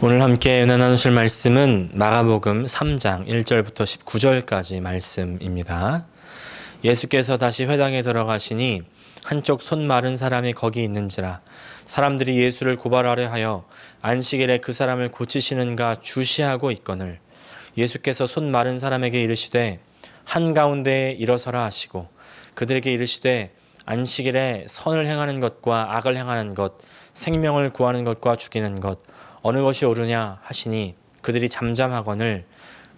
오늘 함께 은혜 나누실 말씀은 마가복음 3장 1절부터 19절까지 말씀입니다. 예수께서 다시 회당에 들어가시니 한쪽 손 마른 사람이 거기 있는지라 사람들이 예수를 고발하려 하여 안식일에 그 사람을 고치시는가 주시하고 있거늘 예수께서 손 마른 사람에게 이르시되 한가운데에 일어서라 하시고 그들에게 이르시되 안식일에 선을 행하는 것과 악을 행하는 것 생명을 구하는 것과 죽이는 것 어느 것이 옳으냐 하시니 그들이 잠잠하거늘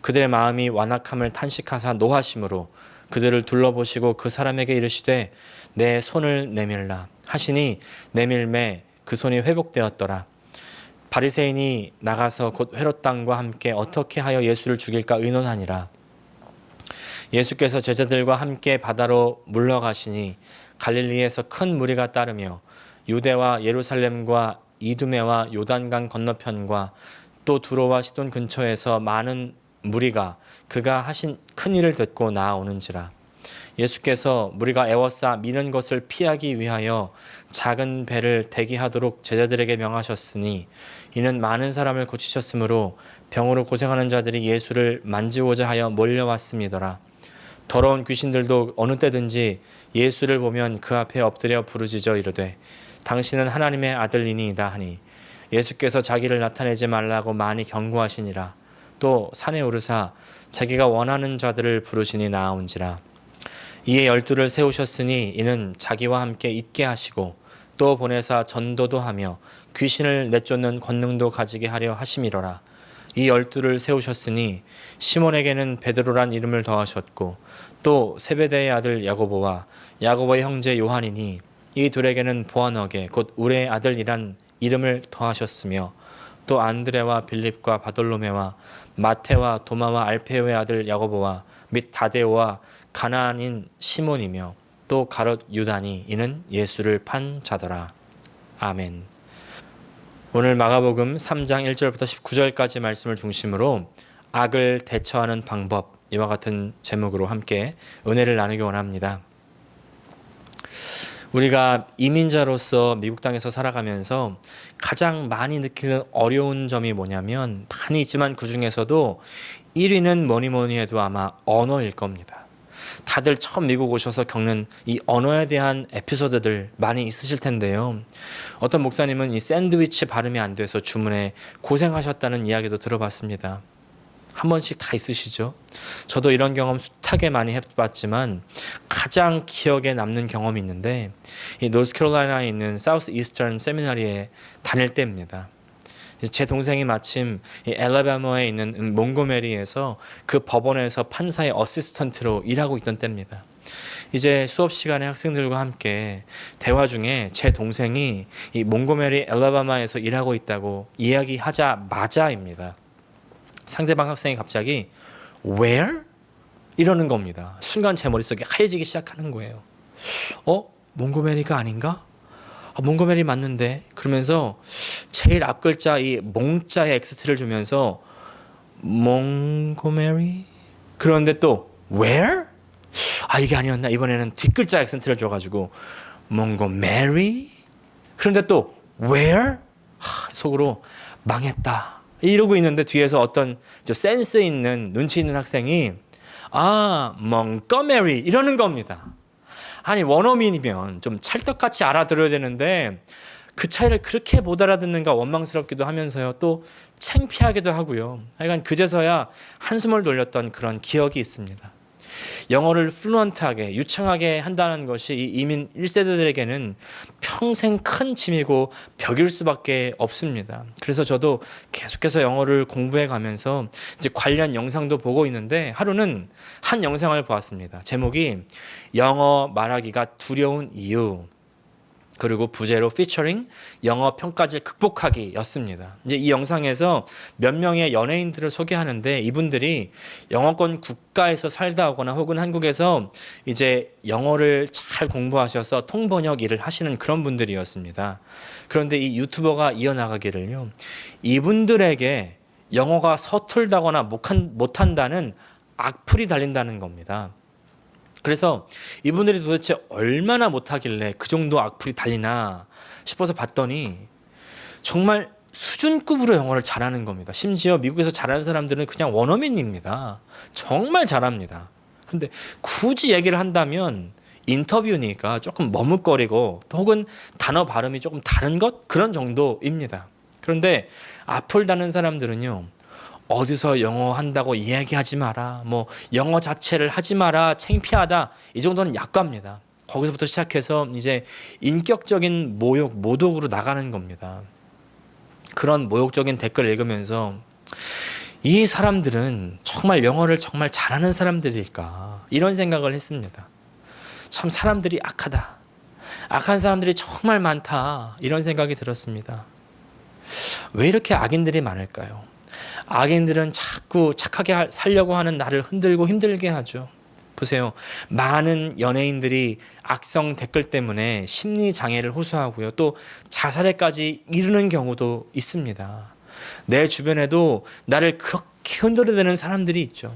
그들의 마음이 완악함을 탄식하사 노하심으로 그들을 둘러보시고 그 사람에게 이르시되 내 손을 내밀라 하시니 내밀매 그 손이 회복되었더라. 바리새인이 나가서 곧 헤롯 당과 함께 어떻게 하여 예수를 죽일까 의논하니라. 예수께서 제자들과 함께 바다로 물러가시니 갈릴리에서 큰 무리가 따르며 유대와 예루살렘과 이두메와 요단강 건너편과 또 두로와 시돈 근처에서 많은 무리가 그가 하신 큰 일을 듣고 나아오는지라. 예수께서 무리가 애워싸 미는 것을 피하기 위하여 작은 배를 대기하도록 제자들에게 명하셨으니 이는 많은 사람을 고치셨으므로 병으로 고생하는 자들이 예수를 만지고자 하여 몰려왔음이더라. 더러운 귀신들도 어느 때든지 예수를 보면 그 앞에 엎드려 부르짖어 이르되 당신은 하나님의 아들이니이다 하니 예수께서 자기를 나타내지 말라고 많이 경고하시니라. 또 산에 오르사 자기가 원하는 자들을 부르시니 나아온지라. 이에 12를 세우셨으니 이는 자기와 함께 있게 하시고 또 보내사 전도도 하며 귀신을 내쫓는 권능도 가지게 하려 하심이로라. 이 12를 세우셨으니 시몬에게는 베드로란 이름을 더하셨고 또 세베대의 아들 야고보와 야고보의 형제 요한이니 이 둘에게는 보아너게 곧 우레의 아들이란 이름을 더하셨으며 또 안드레와 빌립과 바돌로메와 마테와 도마와 알페오의 아들 야고보와 및 다데오와 가나안인 시몬이며 또 가롯 유다니 이는 예수를 판 자더라. 아멘. 오늘 마가복음 3장 1절부터 19절까지 말씀을 중심으로 악을 대처하는 방법 이와 같은 제목으로 함께 은혜를 나누기 원합니다. 우리가 이민자로서 미국 땅에서 살아가면서 가장 많이 느끼는 어려운 점이 뭐냐면 많이 있지만 그 중에서도 1위는 뭐니 해도 아마 언어일 겁니다. 다들 처음 미국 오셔서 겪는 이 언어에 대한 에피소드들 많이 있으실 텐데요. 어떤 목사님은 이 샌드위치 발음이 안 돼서 주문에 고생하셨다는 이야기도 들어봤습니다. 한 번씩 다 있으시죠? 저도 이런 경험 숱하게 많이 해봤지만 가장 기억에 남는 경험이 있는데 이 노스캐롤라이나에 있는 사우스 이스턴 세미나리에 다닐 때입니다. 제 동생이 마침 이 엘라바마에 있는 몽고메리에서 그 법원에서 판사의 어시스턴트로 일하고 있던 때입니다. 이제 수업 시간에 학생들과 함께 대화 중에 제 동생이 이 몽고메리 엘라바마에서 일하고 있다고 이야기하자마자입니다. 상대방 학생이 갑자기 Where? 이러는 겁니다. 순간 제 머릿속에 하얘지기 시작하는 거예요. 몽고메리가 아닌가? 몽고메리 맞는데? 그러면서 제일 앞 글자 이 몽자의 엑스트를 주면서 몽고메리? 그런데 또 Where? 이게 아니었나? 이번에는 뒷글자 액센트를 줘가지고 몽고메리? 그런데 또 Where? 속으로 망했다. 이러고 있는데 뒤에서 어떤 센스 있는 눈치 있는 학생이 몽고메리 이러는 겁니다. 아니 원어민이면 좀 찰떡같이 알아들어야 되는데 그 차이를 그렇게 못 알아듣는가 원망스럽기도 하면서요. 또 창피하기도 하고요. 하여간 그제서야 한숨을 돌렸던 그런 기억이 있습니다. 영어를 플루언트하게 유창하게 한다는 것이 이 이민 1세대들에게는 평생 큰 짐이고 벽일 수밖에 없습니다. 그래서 저도 계속해서 영어를 공부해 가면서 이제 관련 영상도 보고 있는데 하루는 한 영상을 보았습니다. 제목이 영어 말하기가 두려운 이유 그리고 부제로 피처링 영어 평가질 극복하기였습니다. 이제 이 영상에서 몇 명의 연예인들을 소개하는데 이분들이 영어권 국가에서 살다 오거나 혹은 한국에서 이제 영어를 잘 공부하셔서 통번역 일을 하시는 그런 분들이었습니다. 그런데 이 유튜버가 이어나가기를요. 이분들에게 영어가 서툴다거나 못한다는 악플이 달린다는 겁니다. 그래서 이분들이 도대체 얼마나 못하길래 그 정도 악플이 달리나 싶어서 봤더니 정말 수준급으로 영어를 잘하는 겁니다. 심지어 미국에서 잘하는 사람들은 그냥 원어민입니다. 정말 잘합니다. 근데 굳이 얘기를 한다면 인터뷰니까 조금 머뭇거리고 혹은 단어 발음이 조금 다른 것? 그런 정도입니다. 그런데 앞을 다는 사람들은요, 어디서 영어 한다고 이야기하지 마라, 뭐 영어 자체를 하지 마라, 창피하다, 이 정도는 약과입니다. 거기서부터 시작해서 이제 인격적인 모욕, 모독으로 나가는 겁니다. 그런 모욕적인 댓글을 읽으면서 이 사람들은 정말 영어를 정말 잘하는 사람들일까, 이런 생각을 했습니다. 참 사람들이 악하다, 악한 사람들이 정말 많다, 이런 생각이 들었습니다. 왜 이렇게 악인들이 많을까요? 악인들은 자꾸 착하게 살려고 하는 나를 흔들고 힘들게 하죠. 보세요. 많은 연예인들이 악성 댓글 때문에 심리 장애를 호소하고요, 또 자살에까지 이르는 경우도 있습니다. 내 주변에도 나를 그렇게 흔들어대는 사람들이 있죠.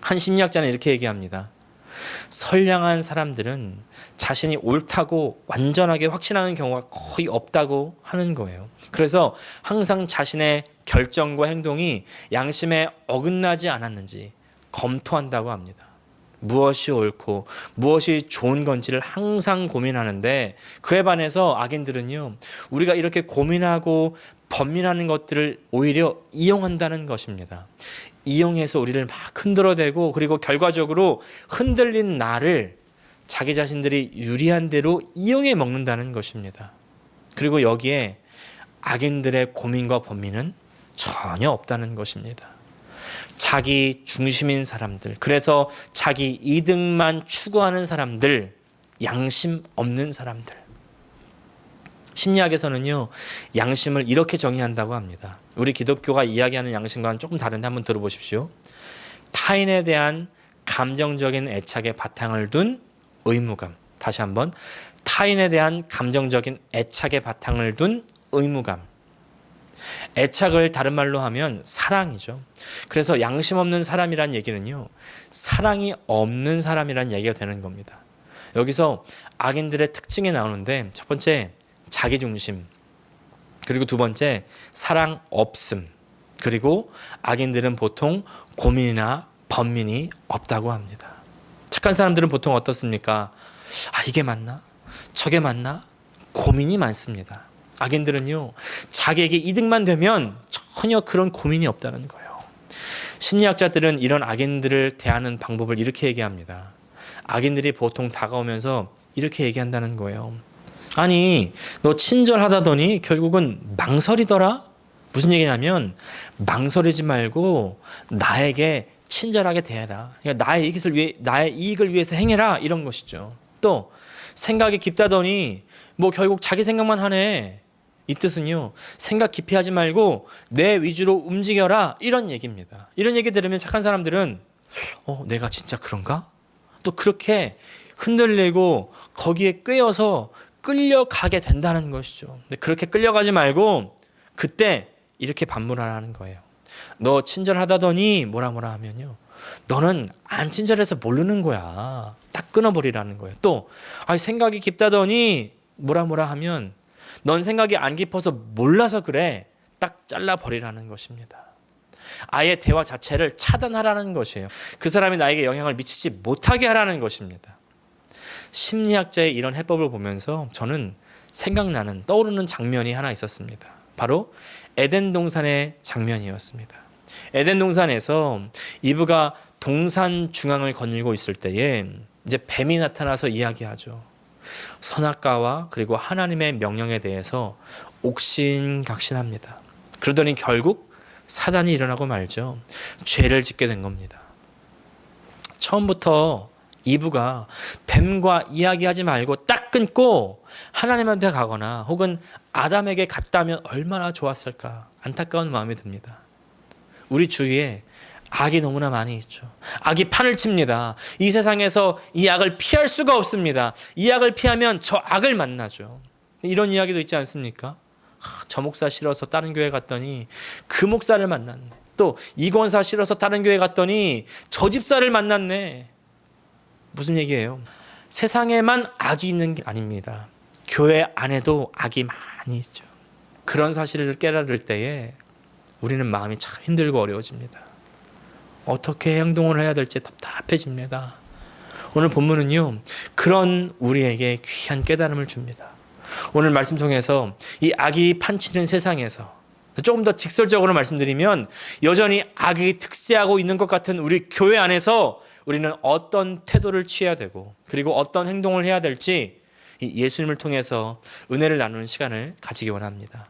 한 심리학자는 이렇게 얘기합니다. 선량한 사람들은 자신이 옳다고 완전하게 확신하는 경우가 거의 없다고 하는 거예요. 그래서 항상 자신의 결정과 행동이 양심에 어긋나지 않았는지 검토한다고 합니다. 무엇이 옳고 무엇이 좋은 건지를 항상 고민하는데, 그에 반해서 악인들은요, 우리가 이렇게 고민하고 번민하는 것들을 오히려 이용한다는 것입니다. 이용해서 우리를 막 흔들어대고, 그리고 결과적으로 흔들린 나를 자기 자신들이 유리한 대로 이용해 먹는다는 것입니다. 그리고 여기에 악인들의 고민과 번민은 전혀 없다는 것입니다. 자기 중심인 사람들, 그래서 자기 이득만 추구하는 사람들, 양심 없는 사람들. 심리학에서는요, 양심을 이렇게 정의한다고 합니다. 우리 기독교가 이야기하는 양심과는 조금 다른데 한번 들어보십시오. 타인에 대한 감정적인 애착에 바탕을 둔 의무감. 다시 한번, 타인에 대한 감정적인 애착에 바탕을 둔 의무감. 애착을 다른 말로 하면 사랑이죠. 그래서 양심 없는 사람이란 얘기는요, 사랑이 없는 사람이란 얘기가 되는 겁니다. 여기서 악인들의 특징이 나오는데, 첫 번째 자기중심, 그리고 두 번째 사랑 없음, 그리고 악인들은 보통 고민이나 번민이 없다고 합니다. 착한 사람들은 보통 어떻습니까? 이게 맞나? 저게 맞나? 고민이 많습니다. 악인들은요, 자기에게 이득만 되면 전혀 그런 고민이 없다는 거예요. 심리학자들은 이런 악인들을 대하는 방법을 이렇게 얘기합니다. 악인들이 보통 다가오면서 이렇게 얘기한다는 거예요. 아니, 너 친절하다더니 결국은 망설이더라? 무슨 얘기냐면, 망설이지 말고 나에게 친절하게 대해라. 그러니까 나의 이익을 위해서 행해라, 이런 것이죠. 또 생각이 깊다더니 뭐 결국 자기 생각만 하네. 이 뜻은요, 생각 깊이 하지 말고 내 위주로 움직여라, 이런 얘기입니다. 이런 얘기 들으면 착한 사람들은 내가 진짜 그런가? 또 그렇게 흔들리고 거기에 꿰어서 끌려가게 된다는 것이죠. 근데 그렇게 끌려가지 말고 그때 이렇게 반문하라는 거예요. 너 친절하다더니 뭐라 하면요, 너는 안 친절해서 모르는 거야. 딱 끊어버리라는 거예요. 또 생각이 깊다더니 뭐라 하면 넌 생각이 안 깊어서 몰라서 그래. 딱 잘라버리라는 것입니다. 아예 대화 자체를 차단하라는 것이에요. 그 사람이 나에게 영향을 미치지 못하게 하라는 것입니다. 심리학자의 이런 해법을 보면서 저는 떠오르는 장면이 하나 있었습니다. 바로 에덴 동산의 장면이었습니다. 에덴 동산에서 이브가 동산 중앙을 거닐고 있을 때에 이제 뱀이 나타나서 이야기하죠. 선악과와 그리고 하나님의 명령에 대해서 옥신각신합니다. 그러더니 결국 사단이 일어나고 말죠. 죄를 짓게 된 겁니다. 처음부터 이브가 뱀과 이야기하지 말고 딱 끊고 하나님한테 가거나 혹은 아담에게 갔다면 얼마나 좋았을까, 안타까운 마음이 듭니다. 우리 주위에 악이 너무나 많이 있죠. 악이 판을 칩니다. 이 세상에서 이 악을 피할 수가 없습니다. 이 악을 피하면 저 악을 만나죠. 이런 이야기도 있지 않습니까? 저 목사 싫어서 다른 교회 갔더니 그 목사를 만났네. 또 이 권사 싫어서 다른 교회 갔더니 저 집사를 만났네. 무슨 얘기예요? 세상에만 악이 있는 게 아닙니다. 교회 안에도 악이 많이 있죠. 그런 사실을 깨달을 때에 우리는 마음이 참 힘들고 어려워집니다. 어떻게 행동을 해야 될지 답답해집니다. 오늘 본문은요, 그런 우리에게 귀한 깨달음을 줍니다. 오늘 말씀 통해서 이 악이 판치는 세상에서 조금 더 직설적으로 말씀드리면 여전히 악이 득세하고 있는 것 같은 우리 교회 안에서 우리는 어떤 태도를 취해야 되고 그리고 어떤 행동을 해야 될지 이 예수님을 통해서 은혜를 나누는 시간을 가지기 원합니다.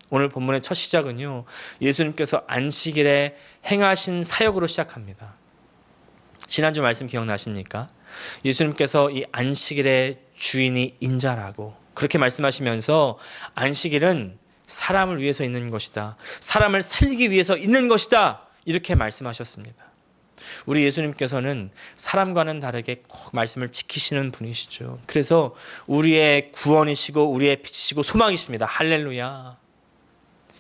오늘 본문의 첫 시작은요, 예수님께서 안식일에 행하신 사역으로 시작합니다. 지난주 말씀 기억나십니까? 예수님께서 이 안식일의 주인이 인자라고 그렇게 말씀하시면서 안식일은 사람을 위해서 있는 것이다. 사람을 살리기 위해서 있는 것이다. 이렇게 말씀하셨습니다. 우리 예수님께서는 사람과는 다르게 꼭 말씀을 지키시는 분이시죠. 그래서 우리의 구원이시고 우리의 빛이시고 소망이십니다. 할렐루야.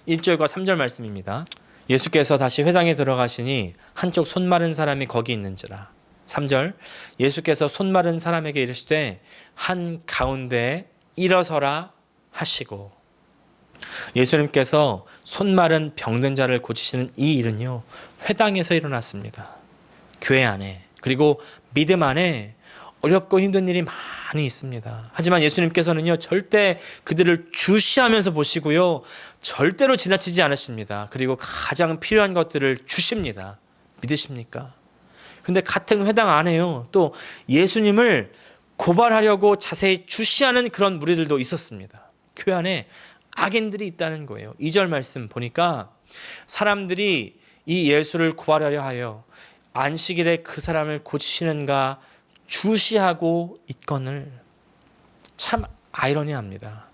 1절과 3절 말씀입니다. 예수께서 다시 회당에 들어가시니 한쪽 손 마른 사람이 거기 있는지라. 3절 예수께서 손 마른 사람에게 이르시되 한 가운데 일어서라 하시고. 예수님께서 손 마른 병든 자를 고치시는 이 일은요, 회당에서 일어났습니다. 교회 안에, 그리고 믿음 안에 어렵고 힘든 일이 많이 있습니다. 하지만 예수님께서는요, 절대 그들을 주시하면서 보시고요, 절대로 지나치지 않으십니다. 그리고 가장 필요한 것들을 주십니다. 믿으십니까? 근데 같은 회당 안에요, 또 예수님을 고발하려고 자세히 주시하는 그런 무리들도 있었습니다. 교회 안에 악인들이 있다는 거예요. 2절 말씀 보니까 사람들이 이 예수를 고발하려 하여 안식일에 그 사람을 고치시는가 주시하고 있거늘. 참 아이러니합니다.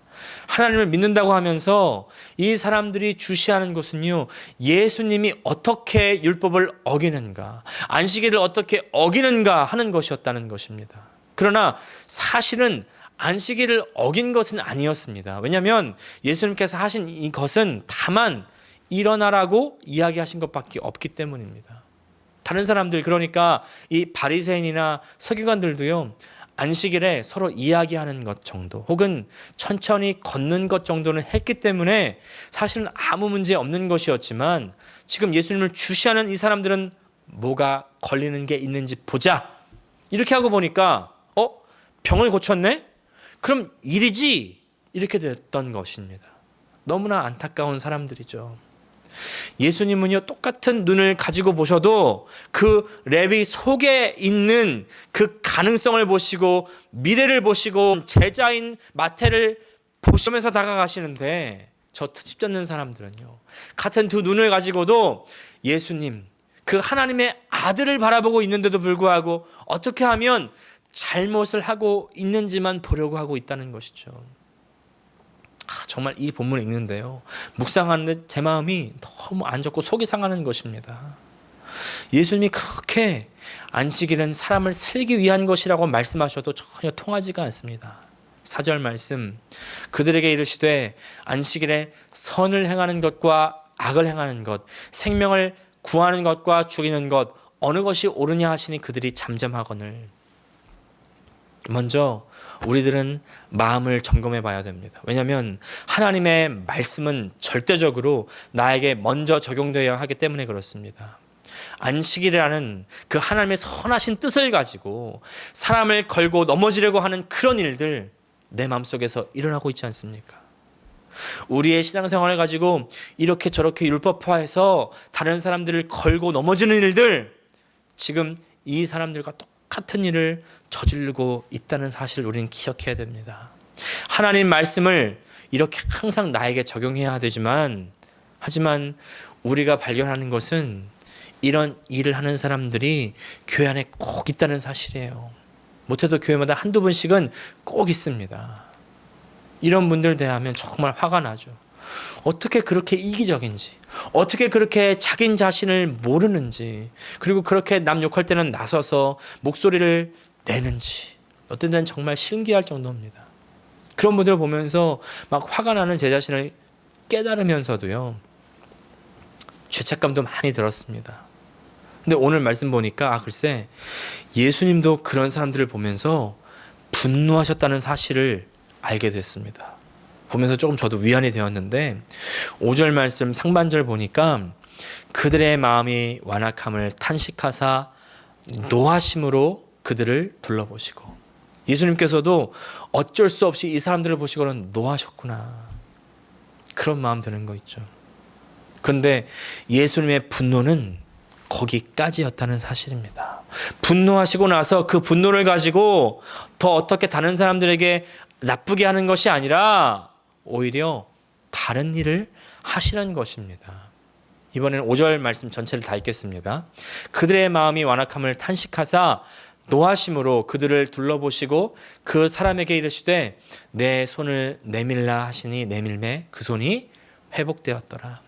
하나님을 믿는다고 하면서 이 사람들이 주시하는 것은요, 예수님이 어떻게 율법을 어기는가, 안식일을 어떻게 어기는가 하는 것이었다는 것입니다. 그러나 사실은 안식일을 어긴 것은 아니었습니다. 왜냐하면 예수님께서 하신 이것은 다만 일어나라고 이야기하신 것밖에 없기 때문입니다. 다른 사람들, 그러니까 이 바리새인이나 서기관들도요, 안식일에 서로 이야기하는 것 정도 혹은 천천히 걷는 것 정도는 했기 때문에 사실은 아무 문제 없는 것이었지만, 지금 예수님을 주시하는 이 사람들은 뭐가 걸리는 게 있는지 보자, 이렇게 하고 보니까 병을 고쳤네? 그럼 일이지, 이렇게 됐던 것입니다. 너무나 안타까운 사람들이죠. 예수님은요, 똑같은 눈을 가지고 보셔도 그 레위 속에 있는 그 가능성을 보시고 미래를 보시고 제자인 마태를 보시면서 다가가시는데, 저 트집 잡는 사람들은요, 같은 두 눈을 가지고도 예수님, 그 하나님의 아들을 바라보고 있는데도 불구하고 어떻게 하면 잘못을 하고 있는지만 보려고 하고 있다는 것이죠. 정말 이 본문을 읽는데요, 묵상하는데 제 마음이 너무 안 좋고 속이 상하는 것입니다. 예수님이 그렇게 안식일은 사람을 살기 위한 것이라고 말씀하셔도 전혀 통하지가 않습니다. 4절 말씀, 그들에게 이르시되 안식일에 선을 행하는 것과 악을 행하는 것, 생명을 구하는 것과 죽이는 것, 어느 것이 옳으냐 하시니 그들이 잠잠하거늘. 먼저 우리들은 마음을 점검해 봐야 됩니다. 왜냐하면 하나님의 말씀은 절대적으로 나에게 먼저 적용되어야 하기 때문에 그렇습니다. 안식일이라는 그 하나님의 선하신 뜻을 가지고 사람을 걸고 넘어지려고 하는 그런 일들 내 마음속에서 일어나고 있지 않습니까? 우리의 신앙생활을 가지고 이렇게 저렇게 율법화해서 다른 사람들을 걸고 넘어지는 일들, 지금 이 사람들과 똑같은 일을 저지르고 있다는 사실을 우리는 기억해야 됩니다. 하나님 말씀을 이렇게 항상 나에게 적용해야 되지만, 하지만 우리가 발견하는 것은 이런 일을 하는 사람들이 교회 안에 꼭 있다는 사실이에요. 못해도 교회마다 한두 분씩은 꼭 있습니다. 이런 분들 대하면 정말 화가 나죠. 어떻게 그렇게 이기적인지, 어떻게 그렇게 자기 자신을 모르는지, 그리고 그렇게 남 욕할 때는 나서서 목소리를 내는지, 어떤 때는 정말 신기할 정도입니다. 그런 분들을 보면서 막 화가 나는 제 자신을 깨달으면서도요, 죄책감도 많이 들었습니다. 근데 오늘 말씀 보니까 글쎄, 예수님도 그런 사람들을 보면서 분노하셨다는 사실을 알게 됐습니다. 보면서 조금 저도 위안이 되었는데 5절 말씀 상반절 보니까 그들의 마음이 완악함을 탄식하사 노하심으로 그들을 둘러보시고, 예수님께서도 어쩔 수 없이 이 사람들을 보시고는 노하셨구나, 그런 마음 드는 거 있죠. 그런데 예수님의 분노는 거기까지였다는 사실입니다. 분노하시고 나서 그 분노를 가지고 더 어떻게 다른 사람들에게 나쁘게 하는 것이 아니라 오히려 다른 일을 하시는 것입니다. 이번에는 5절 말씀 전체를 다 읽겠습니다. 그들의 마음이 완악함을 탄식하사 노하심으로 그들을 둘러보시고 그 사람에게 이르시되 내 손을 내밀라 하시니 내밀매 그 손이 회복되었더라.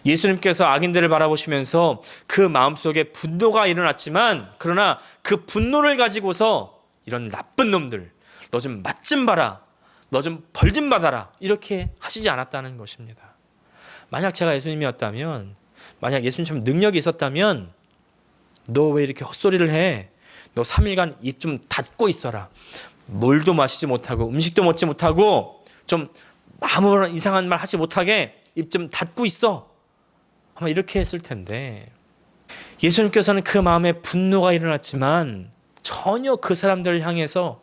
예수님께서 악인들을 바라보시면서 그 마음속에 분노가 일어났지만, 그러나 그 분노를 가지고서 이런 나쁜 놈들, 너 좀 맛 좀 봐라, 너 좀 벌 좀 받아라, 이렇게 하시지 않았다는 것입니다. 만약 제가 예수님이었다면, 만약 예수님처럼 능력이 있었다면 너 왜 이렇게 헛소리를 해? 너 3일간 입 좀 닫고 있어라. 물도 마시지 못하고 음식도 먹지 못하고 좀 아무런 이상한 말 하지 못하게 입 좀 닫고 있어. 아마 이렇게 했을 텐데, 예수님께서는 그 마음에 분노가 일어났지만 전혀 그 사람들을 향해서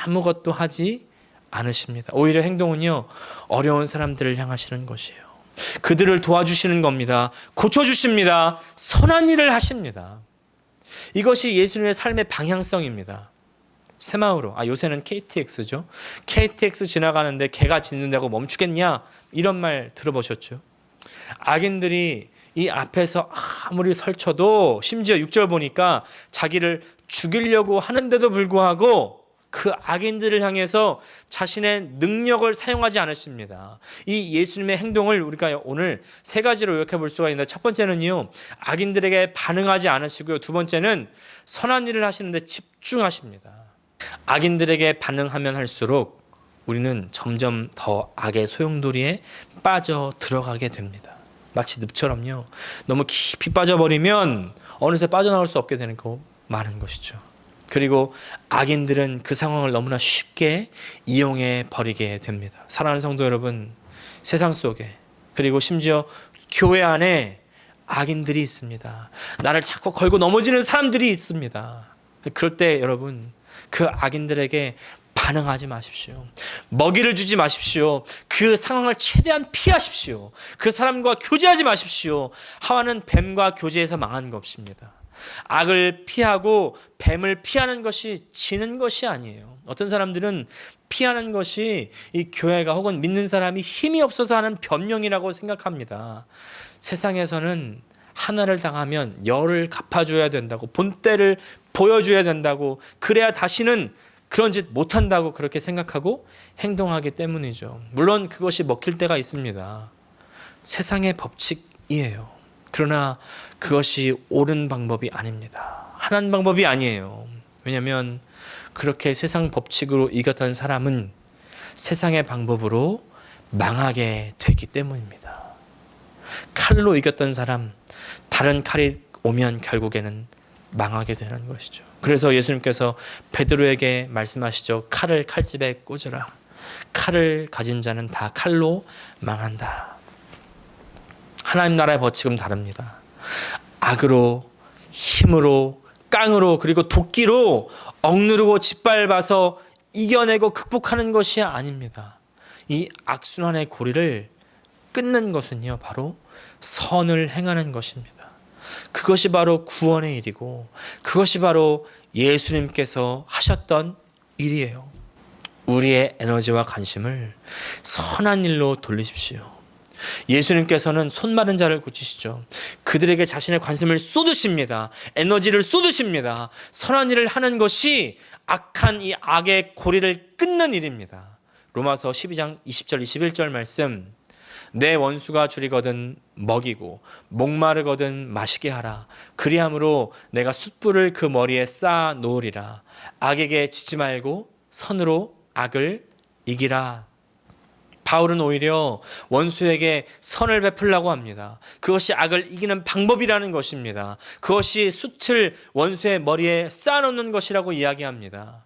아무것도 하지 않으십니다. 오히려 행동은요, 어려운 사람들을 향하시는 것이에요. 그들을 도와주시는 겁니다. 고쳐주십니다. 선한 일을 하십니다. 이것이 예수님의 삶의 방향성입니다. 새마을호, 요새는 KTX죠. KTX 지나가는데 개가 짖는다고 멈추겠냐? 이런 말 들어보셨죠? 악인들이 이 앞에서 아무리 설쳐도, 심지어 6절 보니까 자기를 죽이려고 하는데도 불구하고 그 악인들을 향해서 자신의 능력을 사용하지 않으십니다. 이 예수님의 행동을 우리가 오늘 세 가지로 요약해 볼 수가 있는데, 첫 번째는요, 악인들에게 반응하지 않으시고요, 두 번째는 선한 일을 하시는데 집중하십니다. 악인들에게 반응하면 할수록 우리는 점점 더 악의 소용돌이에 빠져 들어가게 됩니다. 마치 늪처럼요, 너무 깊이 빠져버리면 어느새 빠져나올 수 없게 되는 거 많은 것이죠. 그리고 악인들은 그 상황을 너무나 쉽게 이용해 버리게 됩니다. 사랑하는 성도 여러분, 세상 속에, 그리고 심지어 교회 안에 악인들이 있습니다. 나를 자꾸 걸고 넘어지는 사람들이 있습니다. 그럴 때 여러분, 그 악인들에게 반응하지 마십시오. 먹이를 주지 마십시오. 그 상황을 최대한 피하십시오. 그 사람과 교제하지 마십시오. 하와는 뱀과 교제해서 망한 것입니다. 악을 피하고 뱀을 피하는 것이 지는 것이 아니에요. 어떤 사람들은 피하는 것이 이 교회가 혹은 믿는 사람이 힘이 없어서 하는 변명이라고 생각합니다. 세상에서는 하나를 당하면 열을 갚아줘야 된다고, 본때를 보여줘야 된다고, 그래야 다시는 그런 짓 못한다고 그렇게 생각하고 행동하기 때문이죠. 물론 그것이 먹힐 때가 있습니다. 세상의 법칙이에요. 그러나 그것이 옳은 방법이 아닙니다. 하나님 방법이 아니에요. 왜냐하면 그렇게 세상 법칙으로 이겼던 사람은 세상의 방법으로 망하게 되기 때문입니다. 칼로 이겼던 사람, 다른 칼이 오면 결국에는 망하게 되는 것이죠. 그래서 예수님께서 베드로에게 말씀하시죠. 칼을 칼집에 꽂으라. 칼을 가진 자는 다 칼로 망한다. 하나님 나라의 법칙은 다릅니다. 악으로, 힘으로, 깡으로, 그리고 도끼로 억누르고 짓밟아서 이겨내고 극복하는 것이 아닙니다. 이 악순환의 고리를 끊는 것은요, 바로 선을 행하는 것입니다. 그것이 바로 구원의 일이고, 그것이 바로 예수님께서 하셨던 일이에요. 우리의 에너지와 관심을 선한 일로 돌리십시오. 예수님께서는 손 마른 자를 고치시죠. 그들에게 자신의 관심을 쏟으십니다. 에너지를 쏟으십니다. 선한 일을 하는 것이 악한 이 악의 고리를 끊는 일입니다. 로마서 12장 20절 21절 말씀, 내 원수가 줄이거든 먹이고 목마르거든 마시게 하라. 그리함으로 내가 숯불을 그 머리에 쌓아 놓으리라. 악에게 지지 말고 선으로 악을 이기라. 바울은 오히려 원수에게 선을 베풀라고 합니다. 그것이 악을 이기는 방법이라는 것입니다. 그것이 숯을 원수의 머리에 쌓아놓는 것이라고 이야기합니다.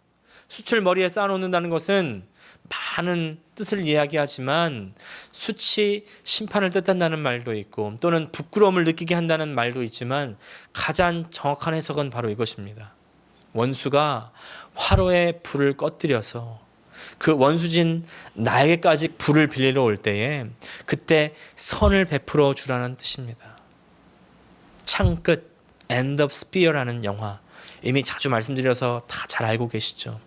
숯을 머리에 쌓아놓는다는 것은 많은 뜻을 이야기하지만 수치, 심판을 뜻한다는 말도 있고 또는 부끄러움을 느끼게 한다는 말도 있지만 가장 정확한 해석은 바로 이것입니다. 원수가 화로에 불을 꺼뜨려서 그 원수진 나에게까지 불을 빌리러 올 때에 그때 선을 베풀어 주라는 뜻입니다. 창끝 End of Spear라는 영화 이미 자주 말씀드려서 다 잘 알고 계시죠.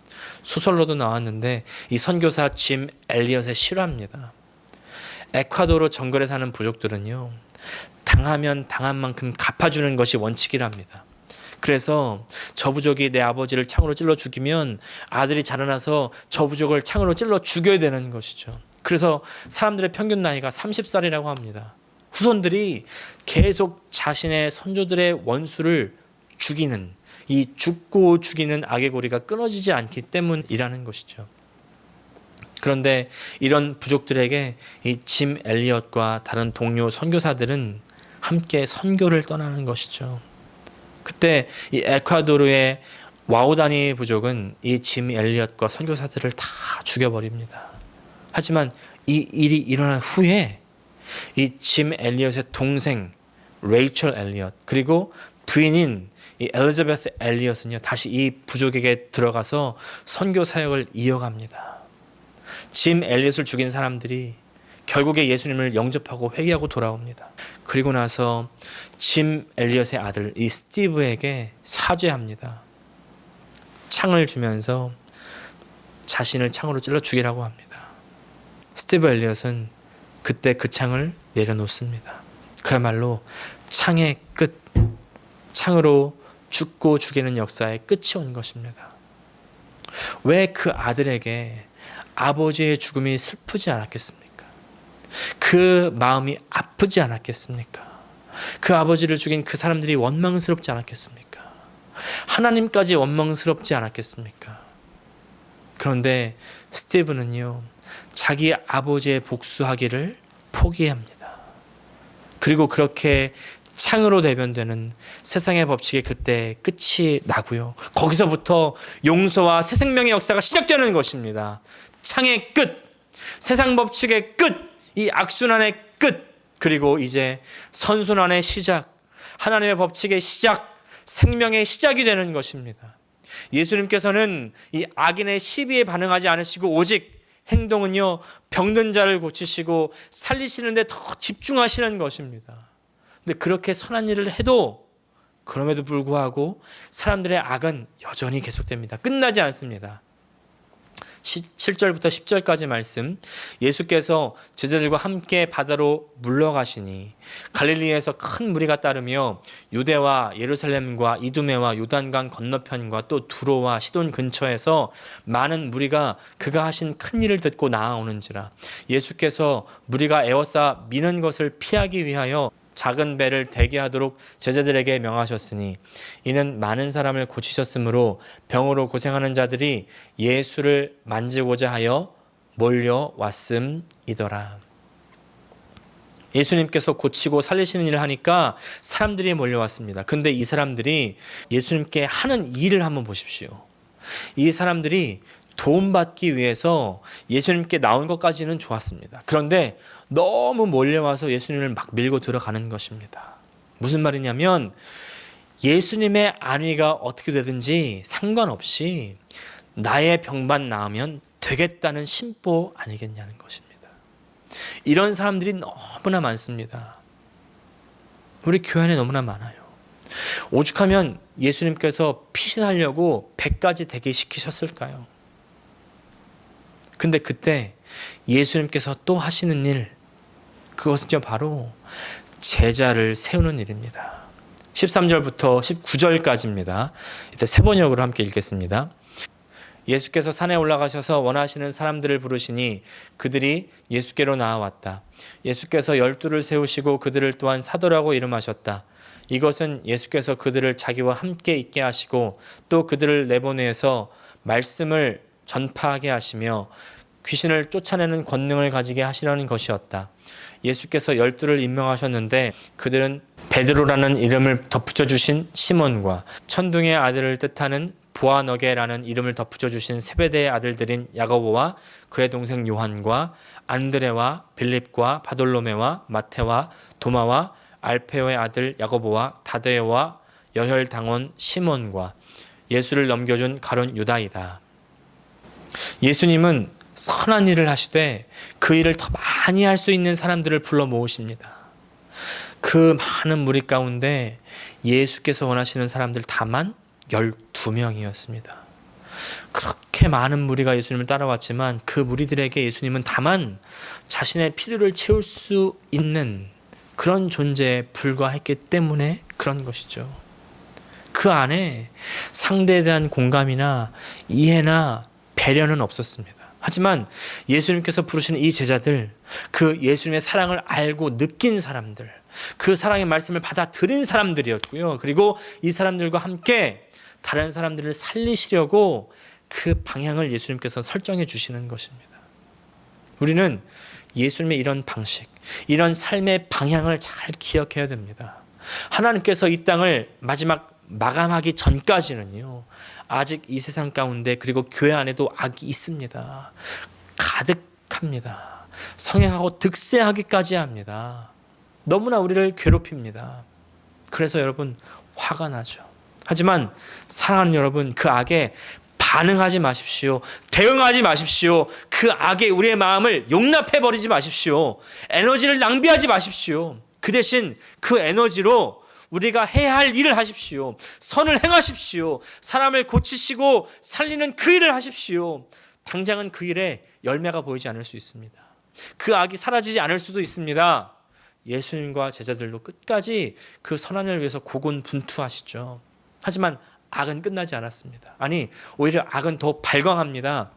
소설로도 나왔는데 이 선교사 짐 엘리엇의 실화입니다. 에콰도르 정글에 사는 부족들은요, 당하면 당한 만큼 갚아주는 것이 원칙이랍니다. 그래서 저 부족이 내 아버지를 창으로 찔러 죽이면 아들이 자라나서 저 부족을 창으로 찔러 죽여야 되는 것이죠. 그래서 사람들의 평균 나이가 30살이라고 합니다. 후손들이 계속 자신의 선조들의 원수를 죽이는, 이 죽고 죽이는 악의 고리가 끊어지지 않기 때문이라는 것이죠. 그런데 이런 부족들에게 이 짐 엘리엇과 다른 동료 선교사들은 함께 선교를 떠나는 것이죠. 그때 이 에콰도르의 와우다니 부족은 이 짐 엘리엇과 선교사들을 다 죽여버립니다. 하지만 이 일이 일어난 후에 이 짐 엘리엇의 동생 레이첼 엘리엇 그리고 부인인 이 엘리자베스 엘리엇은요, 다시 이 부족에게 들어가서 선교 사역을 이어갑니다. 짐 엘리엇을 죽인 사람들이 결국에 예수님을 영접하고 회개하고 돌아옵니다. 그리고 나서 짐 엘리엇의 아들 이 스티브에게 사죄합니다. 창을 주면서 자신을 창으로 찔러 죽이라고 합니다. 스티브 엘리엇은 그때 그 창을 내려놓습니다. 그야말로 창의 끝, 창으로 죽고 죽이는 역사의 끝이 온 것입니다. 왜 그 아들에게 아버지의 죽음이 슬프지 않았겠습니까? 그 마음이 아프지 않았겠습니까? 그 아버지를 죽인 그 사람들이 원망스럽지 않았겠습니까? 하나님까지 원망스럽지 않았겠습니까? 그런데 스티브는요, 자기 아버지의 복수하기를 포기합니다. 그리고 그렇게 창으로 대변되는 세상의 법칙이 그때 끝이 나고요. 거기서부터 용서와 새 생명의 역사가 시작되는 것입니다. 창의 끝, 세상 법칙의 끝, 이 악순환의 끝, 그리고 이제 선순환의 시작, 하나님의 법칙의 시작, 생명의 시작이 되는 것입니다. 예수님께서는 이 악인의 시비에 반응하지 않으시고 오직 행동은요, 병든 자를 고치시고 살리시는 데 더 집중하시는 것입니다. 근데 그렇게 선한 일을 해도 그럼에도 불구하고 사람들의 악은 여전히 계속됩니다. 끝나지 않습니다. 7절부터 10절까지 말씀, 예수께서 제자들과 함께 바다로 물러가시니 갈릴리에서 큰 무리가 따르며 유대와 예루살렘과 이두메와 요단강 건너편과 또 두로와 시돈 근처에서 많은 무리가 그가 하신 큰 일을 듣고 나아오는지라. 예수께서 무리가 에워싸 미는 것을 피하기 위하여 작은 배를 대기하도록 제자들에게 명하셨으니 이는 많은 사람을 고치셨으므로 병으로 고생하는 자들이 예수를 만지고자 하여 몰려왔음이더라. 예수님께서 고치고 살리시는 일을 하니까 사람들이 몰려왔습니다. 근데 이 사람들이 예수님께 하는 일을 한번 보십시오. 이 사람들이 도움받기 위해서 예수님께 나온 것까지는 좋았습니다. 그런데 너무 몰려와서 예수님을 막 밀고 들어가는 것입니다. 무슨 말이냐면 예수님의 안위가 어떻게 되든지 상관없이 나의 병만 나으면 되겠다는 심보 아니겠냐는 것입니다. 이런 사람들이 너무나 많습니다. 우리 교회 안에 너무나 많아요. 오죽하면 예수님께서 피신하려고 100가지 대기시키셨을까요? 근데 그때 예수님께서 또 하시는 일, 그것은요 바로 제자를 세우는 일입니다. 13절부터 19절까지입니다. 이제 세 번역으로 함께 읽겠습니다. 예수께서 산에 올라가셔서 원하시는 사람들을 부르시니 그들이 예수께로 나아왔다. 예수께서 12를 세우시고 그들을 또한 사도라고 이름하셨다. 이것은 예수께서 그들을 자기와 함께 있게 하시고 또 그들을 내보내서 말씀을 전파하게 하시며 귀신을 쫓아내는 권능을 가지게 하시려는 것이었다. 예수께서 12를 임명하셨는데 그들은 베드로라는 이름을 덧붙여 주신 시몬과 천둥의 아들을 뜻하는 보아너게라는 이름을 덧붙여 주신 세베대의 아들들인 야고보와 그의 동생 요한과 안드레와 빌립과 바돌로메와 마테와 도마와 알페오의 아들 야고보와 다데오와 여혈당원 시몬과 예수를 넘겨준 가룟 유다이다. 예수님은 선한 일을 하시되 그 일을 더 많이 할 수 있는 사람들을 불러 모으십니다. 그 많은 무리 가운데 예수께서 원하시는 사람들 다만 12명이었습니다. 그렇게 많은 무리가 예수님을 따라왔지만 그 무리들에게 예수님은 다만 자신의 필요를 채울 수 있는 그런 존재에 불과했기 때문에 그런 것이죠. 그 안에 상대에 대한 공감이나 이해나 배려는 없었습니다. 하지만 예수님께서 부르시는 이 제자들, 그 예수님의 사랑을 알고 느낀 사람들, 그 사랑의 말씀을 받아들인 사람들이었고요. 그리고 이 사람들과 함께 다른 사람들을 살리시려고 그 방향을 예수님께서 설정해 주시는 것입니다. 우리는 예수님의 이런 방식, 이런 삶의 방향을 잘 기억해야 됩니다. 하나님께서 이 땅을 마감하기 전까지는요, 아직 이 세상 가운데 그리고 교회 안에도 악이 있습니다. 가득합니다. 성행하고 득세하기까지 합니다. 너무나 우리를 괴롭힙니다. 그래서 여러분 화가 나죠. 하지만 사랑하는 여러분, 그 악에 반응하지 마십시오. 대응하지 마십시오. 그 악에 우리의 마음을 용납해버리지 마십시오. 에너지를 낭비하지 마십시오. 그 대신 그 에너지로 우리가 해야 할 일을 하십시오. 선을 행하십시오. 사람을 고치시고 살리는 그 일을 하십시오. 당장은 그 일에 열매가 보이지 않을 수 있습니다. 그 악이 사라지지 않을 수도 있습니다. 예수님과 제자들도 끝까지 그 선한 일을 위해서 고군분투하시죠. 하지만 악은 끝나지 않았습니다. 아니, 오히려 악은 더 발광합니다.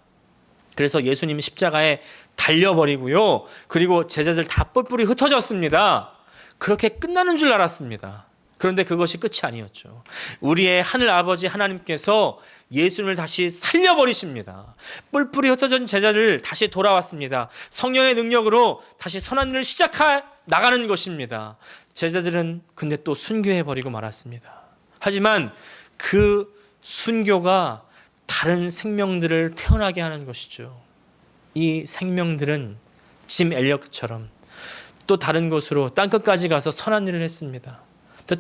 그래서 예수님이 십자가에 달려버리고요. 그리고 제자들 다 뿔뿔이 흩어졌습니다. 그렇게 끝나는 줄 알았습니다. 그런데 그것이 끝이 아니었죠. 우리의 하늘 아버지 하나님께서 예수님을 다시 살려버리십니다. 뿔뿔이 흩어진 제자들 다시 돌아왔습니다. 성령의 능력으로 다시 선한 일을 시작해 나가는 것입니다. 제자들은 근데 또 순교해버리고 말았습니다. 하지만 그 순교가 다른 생명들을 태어나게 하는 것이죠. 이 생명들은 짐 엘리엇처럼 또 다른 곳으로 땅끝까지 가서 선한 일을 했습니다.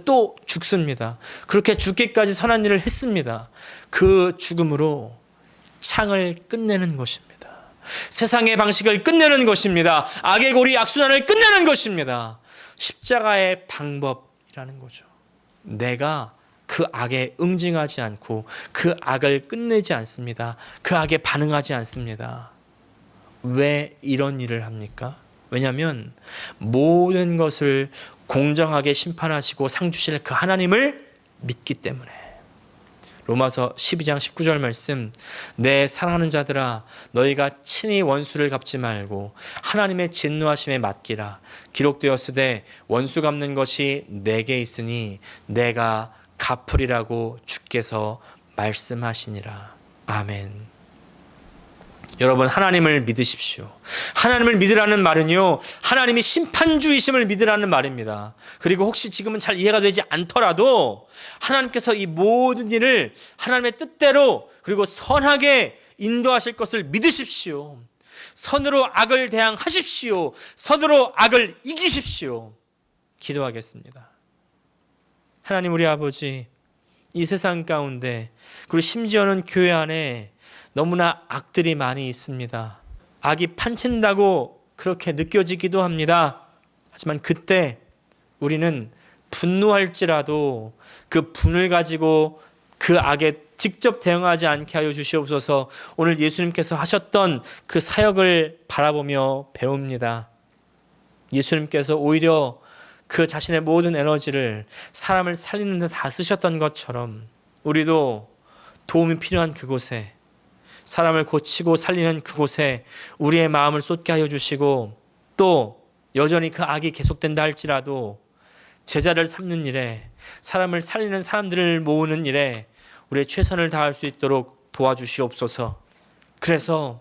또 죽습니다. 그렇게 죽기까지 선한 일을 했습니다. 그 죽음으로 창을 끝내는 것입니다. 세상의 방식을 끝내는 것입니다. 악의 고리, 악순환을 끝내는 것입니다. 십자가의 방법이라는 거죠. 내가 그 악에 응징하지 않고 그 악을 끝내지 않습니다. 그 악에 반응하지 않습니다. 왜 이런 일을 합니까? 왜냐하면 모든 것을 공정하게 심판하시고 상 주실 그 하나님을 믿기 때문에. 로마서 12장 19절 말씀, 내 사랑하는 자들아 너희가 친히 원수를 갚지 말고 하나님의 진노하심에 맡기라. 기록되었으되 원수 갚는 것이 내게 있으니 내가 갚으리라고 주께서 말씀하시니라. 아멘. 여러분, 하나님을 믿으십시오. 하나님을 믿으라는 말은요, 하나님이 심판주이심을 믿으라는 말입니다. 그리고 혹시 지금은 잘 이해가 되지 않더라도 하나님께서 이 모든 일을 하나님의 뜻대로 그리고 선하게 인도하실 것을 믿으십시오. 선으로 악을 대항하십시오. 선으로 악을 이기십시오. 기도하겠습니다. 하나님 우리 아버지, 이 세상 가운데 그리고 심지어는 교회 안에 너무나 악들이 많이 있습니다. 악이 판친다고 그렇게 느껴지기도 합니다. 하지만 그때 우리는 분노할지라도 그 분을 가지고 그 악에 직접 대응하지 않게 하여 주시옵소서. 오늘 예수님께서 하셨던 그 사역을 바라보며 배웁니다. 예수님께서 오히려 그 자신의 모든 에너지를 사람을 살리는 데 다 쓰셨던 것처럼 우리도 도움이 필요한 그곳에, 사람을 고치고 살리는 그곳에 우리의 마음을 쏟게 하여 주시고, 또 여전히 그 악이 계속된다 할지라도 제자를 삼는 일에, 사람을 살리는 사람들을 모으는 일에 우리의 최선을 다할 수 있도록 도와주시옵소서. 그래서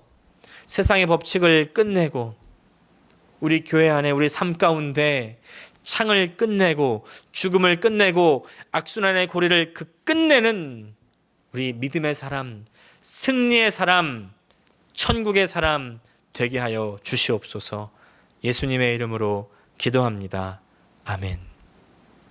세상의 법칙을 끝내고 우리 교회 안에 우리 삶 가운데 창을 끝내고 죽음을 끝내고 악순환의 고리를 끝내는 우리 믿음의 사람, 승리의 사람, 천국의 사람 되게 하여 주시옵소서. 예수님의 이름으로 기도합니다. 아멘.